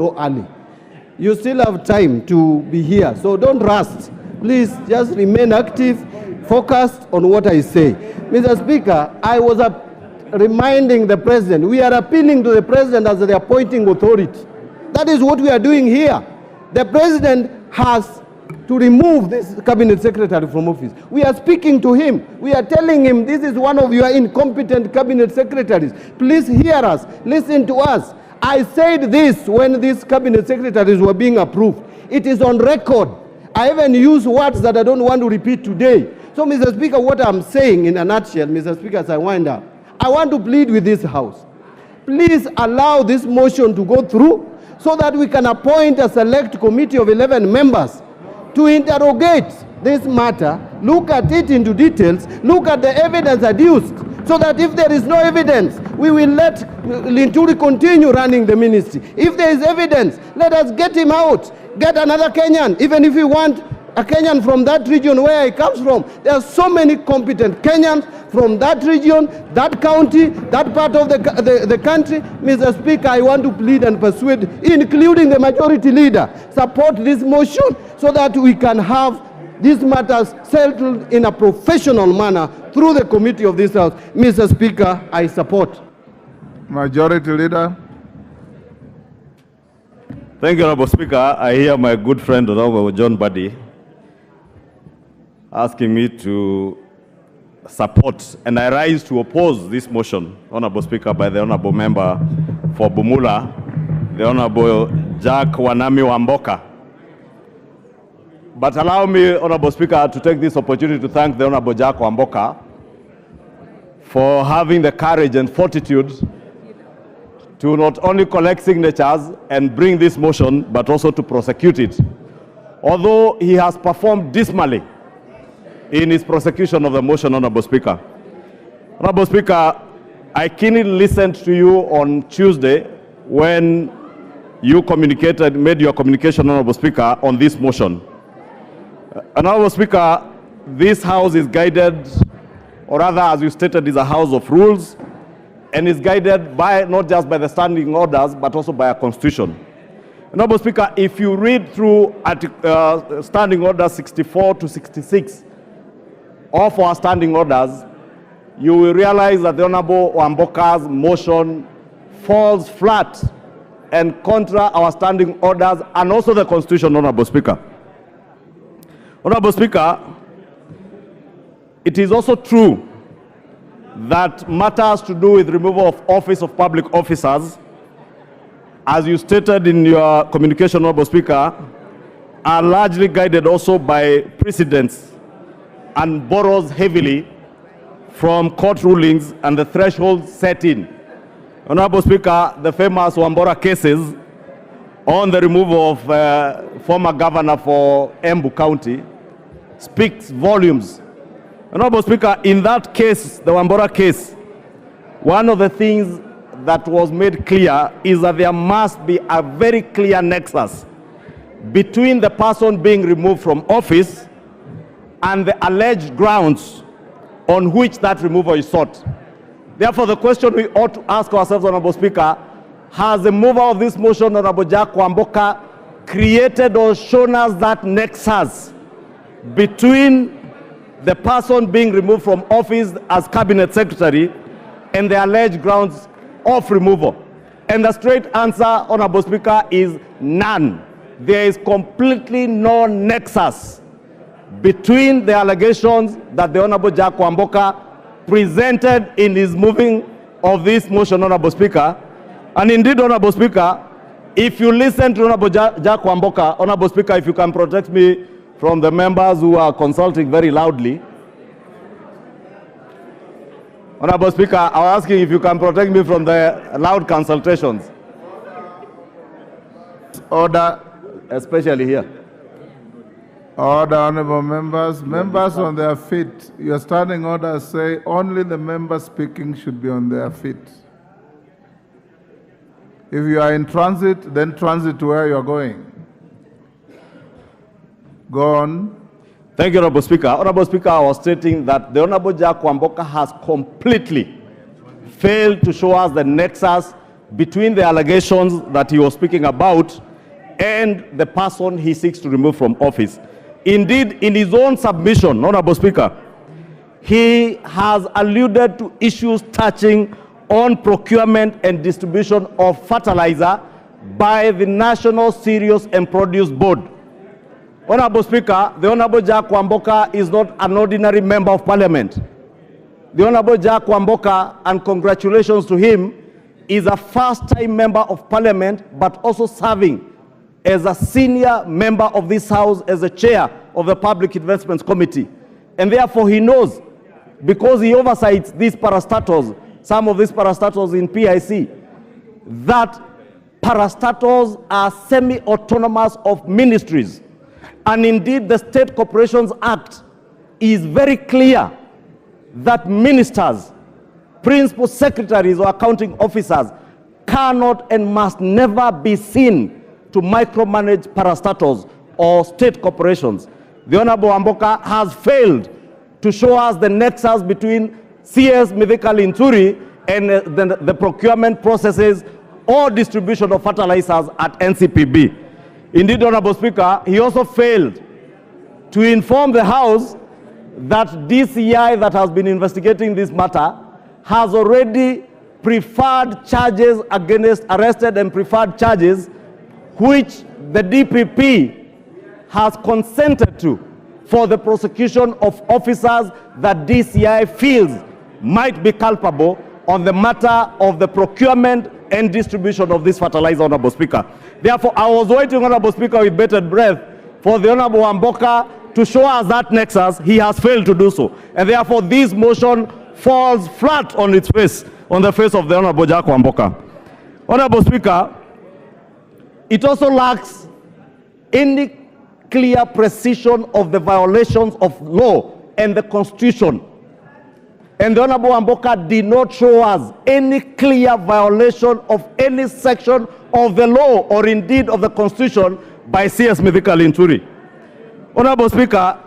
so early. You still have time to be here, so don't rust. Please just remain active, focused on what I say. Mr. Speaker, I was reminding the President, we are appealing to the President as the appointing authority. That is what we are doing here. The President has to remove this cabinet secretary from office. We are speaking to him. We are telling him this is one of your incompetent cabinet secretaries. Please hear us. Listen to us. I said this when these cabinet secretaries were being approved. It is on record. I even use words that I don't want to repeat today. So, Mr. Speaker, what I'm saying in a nutshell, Mr. Speaker, as I wind up, I want to plead with this House. Please allow this motion to go through so that we can appoint a select committee of 11 members to interrogate this matter, look at it into details, look at the evidence adduced, so that if there is no evidence, we will let Linturi continue running the ministry. If there is evidence, let us get him out, get another Kenyan, even if we want a Kenyan from that region where he comes from. There are so many competent Kenyans from that region, that county, that part of the country. Mr. Speaker, I want to plead and persuade, including the majority leader, support this motion so that we can have these matters settled in a professional manner through the committee of this House. Mr. Speaker, I support. Majority Leader. Thank you, Honorable Speaker. I hear my good friend, Honorable John Mbadi, asking me to support, and I rise to oppose this motion, Honorable Speaker, by the Honorable Member for Bumula, the Honorable Jack Wanami Wamboka. But allow me, Honorable Speaker, to take this opportunity to thank the Honorable Jack Wamboka for having the courage and fortitude to not only collect signatures and bring this motion, but also to prosecute it. Although he has performed dismally in his prosecution of the motion, Honorable Speaker. Honorable Speaker, I keenly listened to you on Tuesday when you made your communication, Honorable Speaker, on this motion. Honorable Speaker, this House is guided, or rather, as you stated, is a house of rules, and is guided by not just by the standing orders, but also by a constitution. Honorable Speaker, if you read through standing orders 64 to 66, of our standing orders, you will realize that the Honorable Wamboka's motion falls flat and contra our standing orders and also the Constitution, Honorable Speaker. Honorable Speaker, it is also true that matters to do with removal of office of public officers, as you stated in your communication, Honorable Speaker, are largely guided also by precedents and borrows heavily from court rulings and the threshold set in. Honorable Speaker, the famous Wambora cases on the removal of former governor for Embu County speaks volumes. Honorable Speaker, in that case, the Wambora case, one of the things that was made clear is that there must be a very clear nexus between the person being removed from office and the alleged grounds on which that removal is sought. Therefore, the question we ought to ask ourselves, Honorable Speaker, has the mover of this motion, Honorable Jack Wamboka, created or shown us that nexus between the person being removed from office as cabinet secretary and the alleged grounds of removal? And the straight answer, Honorable Speaker, is none. There is completely no nexus between the allegations that the Honorable Jack Wamboka presented in his moving of this motion, Honorable Speaker. And indeed, Honorable Speaker, if you listen to Honorable Jack Wamboka, Honorable Speaker, if you can protect me from the members who are consulting very loudly. Honorable Speaker, I was asking if you can protect me from the loud consultations. Order. Especially here. Order, honorable members. Members on their feet. Your standing orders say only the members speaking should be on their feet. If you are in transit, then transit to where you are going. Go on. Thank you, Honorable Speaker. Honorable Speaker, I was stating that the Honorable Jack Wamboka has completely failed to show us the nexus between the allegations that he was speaking about and the person he seeks to remove from office. Indeed, in his own submission, Honorable Speaker, he has alluded to issues touching on procurement and distribution of fertilizer by the National Cereals and Produce Board. Honorable Speaker, the Honorable Jack Wamboka is not an ordinary member of parliament. The Honorable Jack Wamboka, and congratulations to him, is a first-time member of parliament, but also serving as a senior member of this house as the chair of the Public Investments Committee. And therefore he knows, because he oversights these parastatals, some of these parastatals in PIC, that parastatals are semi-autonomous of ministries. And indeed, the State Corporations Act is very clear that ministers, principal secretaries or accounting officers cannot and must never be seen to micromanage parastatals or state corporations. The Honorable Wamboka has failed to show us the nexus between CS Mithika Linturi and the procurement processes or distribution of fertilizers at NCPB. Indeed, Honorable Speaker, he also failed to inform the House that DCI that has been investigating this matter has already preferred charges against arrested and preferred charges which the DPP has consented to for the prosecution of officers that DCI feels might be culpable on the matter of the procurement and distribution of this fertilizer, Honorable Speaker. Therefore, I was waiting, Honorable Speaker, with bated breath for the Honorable Wamboka to show us that nexus. He has failed to do so. And therefore, this motion falls flat on its face, on the face of the Honorable Jack Wamboka. Honorable Speaker, it also lacks any clear precision of the violations of law and the Constitution. And the Honorable Wamboka did not show us any clear violation of any section of the law or indeed of the Constitution by CS Mithika Linturi. Honorable Speaker,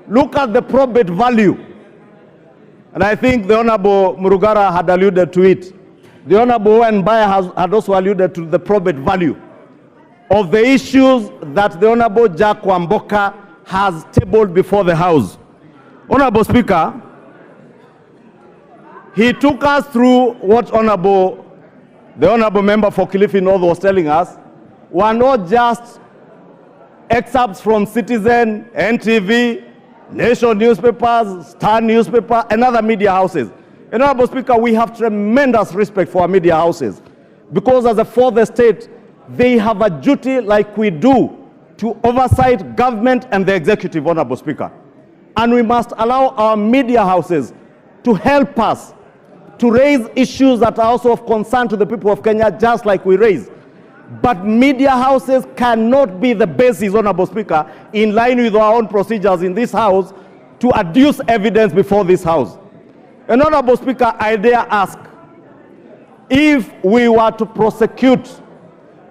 look at the probate value. And I think the Honorable Murugara had alluded to it. The Honorable Mbadi had also alluded to the probate value of the issues that the Honorable Jack Wamboka has tabled before the House. Honorable Speaker, he took us through what the Honorable Member for Kilifi North was telling us were not just excerpts from Citizen, NTV, Nation newspapers, Star newspaper, and other media houses. And Honorable Speaker, we have tremendous respect for our media houses because as a fourth estate, they have a duty like we do to oversight government and the executive, Honorable Speaker. And we must allow our media houses to help us to raise issues that are also of concern to the people of Kenya, just like we raise. But media houses cannot be the basis, Honorable Speaker, in line with our own procedures in this House, to adduce evidence before this House. And Honorable Speaker, I dare ask, if we were to prosecute,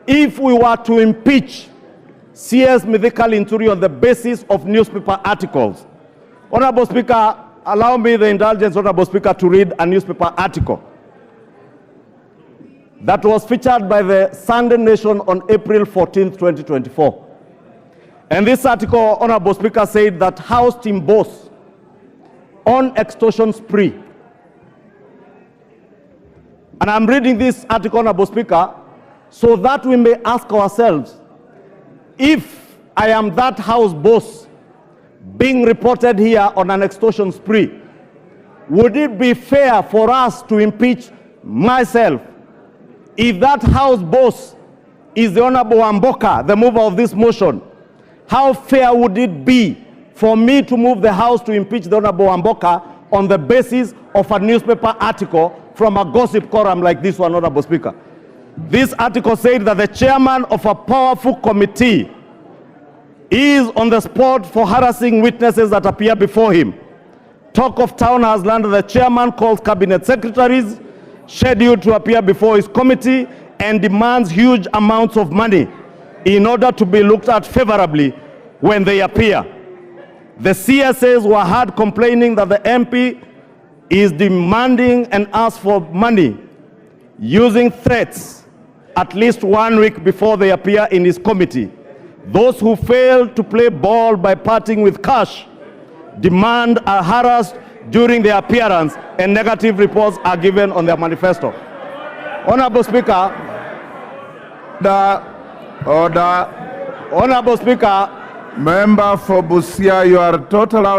if we were to impeach CS Mithika Linturi on the basis of newspaper articles, Honorable Speaker, allow me the indulgence, Honorable Speaker, to read a newspaper article that was featured by the Sunday Nation on April 14, 2024. And this article, Honorable Speaker, said that House Team Boss on extortion spree. And I'm reading this article, Honorable Speaker, so that we may ask ourselves, if I am that House boss being reported here on an extortion spree, would it be fair for us to impeach myself if that House boss is the Honorable Wamboka, the mover of this motion? How fair would it be for me to move the House to impeach the Honorable Wamboka on the basis of a newspaper article from a gossip column like this one, Honorable Speaker? This article said that the chairman of a powerful committee is on the spot for harassing witnesses that appear before him. Talk of town has landed the chairman calls cabinet secretaries scheduled to appear before his committee and demands huge amounts of money in order to be looked at favorably when they appear. The CSAs were heard complaining that the MP is demanding and asks for money using threats at least 1 week before they appear in his committee. Those who fail to play ball by parting with cash demand are harassed during their appearance, and negative reports are given on their manifesto. Honorable Speaker, Order. Honorable Speaker, Member for Busia, you are total out.